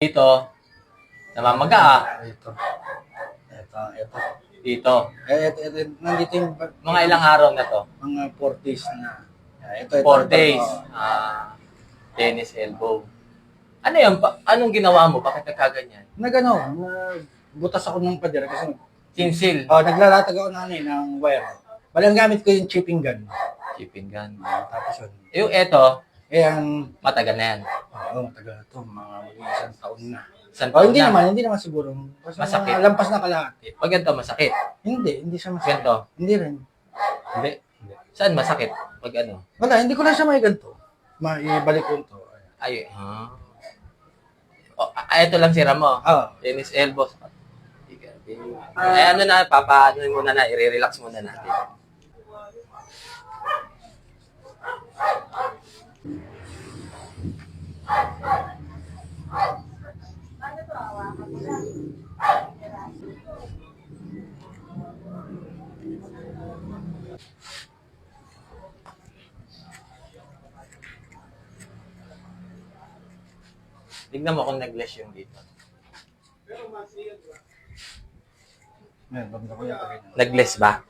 Dito, namamaga ah. Ito. Dito. Nandito yung Mga ilang araw na to? mga 4 days na. Ito, 4 days. Tennis elbow. Ano yan? Anong ginawa mo? Bakit nagkaganyan? Butas ako ng pader kasi Tinsil. naglalatag ako ng wire. Bali, ang gamit ko yung chipping gun. Chipping gun. Tapos yun. Yung eto, Ang matagal na yan. matagal na to. Mga isang taon na. Isang taon na. Hindi naman siguro. Basta Masakit. mga lampas na kalahati. Pag ganito, masakit. Hindi siya masakit. Ganito. Hindi rin. Hindi. Saan masakit? Pag ano? Wala, hindi ko lang siya may ganito. Maibalik ko ito. Ay, ito lang sira mo. Tennis elbow. Ay, ano na, papaano muna na, i-relax muna natin. Tignan mo kung nag-less yung dito. Nag-less ba?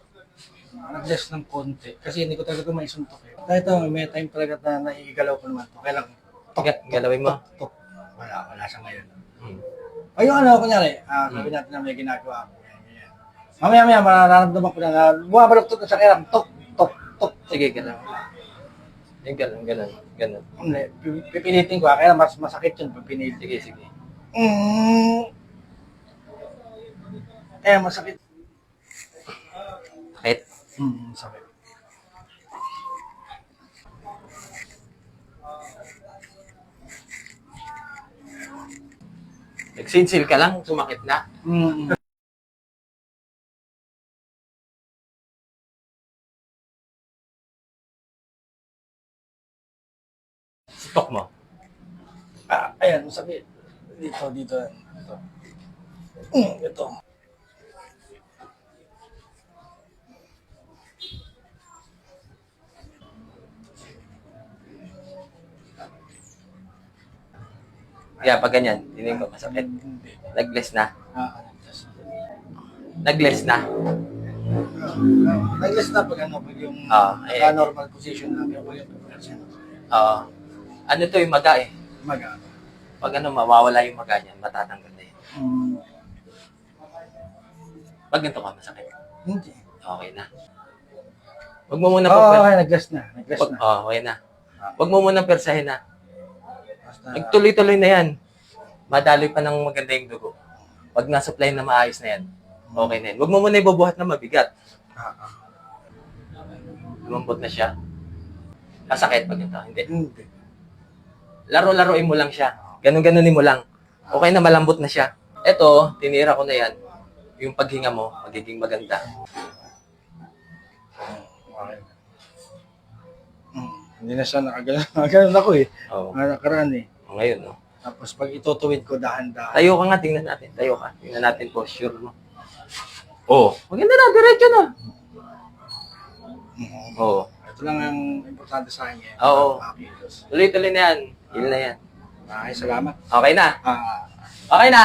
Nag-less ng konti. Kasi hindi ko talaga ito maisuntok eh. Kahit may time talaga na naiigalaw ko naman ito. Kailang Galawin mo. tok. Wala siya ngayon. Hmm. O yung kunyari, sabi natin na may ginagawa ako. Yan. Mamaya, mararamdaman ko na bumabaloktot na sa kailang tok. Sige, ganun. Yung ganun. Pipilitin ko, kaya mas masakit yun pipilitin. Sige. Kaya masakit. Sakit. Sakit. Nagsinsil ka lang, sumakit na. Stok mo. Ayan, masakit. Dito. Ito. Kaya pag ganyan, hindi ko masakit. Hindi. Nag-less na. Nag-less. Nag-less na. Nag-less na pag yung normal position lang. Pag yung Ano to yung maga eh. Pag mawawala yung maga niyan, matatanggal na yun. Pag ganito ka, masakit. Hindi. Okay na. Huwag mo muna nag-less na. okay na. Huwag mo muna persahin na. Basta, Nagtuloy-tuloy na yan. Madaloy pa ng maganda yung dugo. Pag na-supply na maayos na yan, okay na yan. Huwag mo muna ibubuhat na mabigat. Lumambot na siya. Masakit pag ito. Hindi. Laro-laruin mo lang siya. Ganun-ganunin mo lang. Okay na, malambot na siya. Ito, tinira ko na yan. Yung paghinga mo, magiging maganda. Hindi na siya nakaganon ako eh. Oo. Nakaraan eh. Ngayon, no? Tapos pag itutuwid ko dahan-dahan. Tayo ka nga, tingnan natin. Tayo ka. Tingnan natin posture mo. Maganda na, diretso na. Ito lang ang importante sa akin eh. Oo. Tuloy-tuloy na yan. Heal na yan. Salamat. Okay na? Ah. Okay na?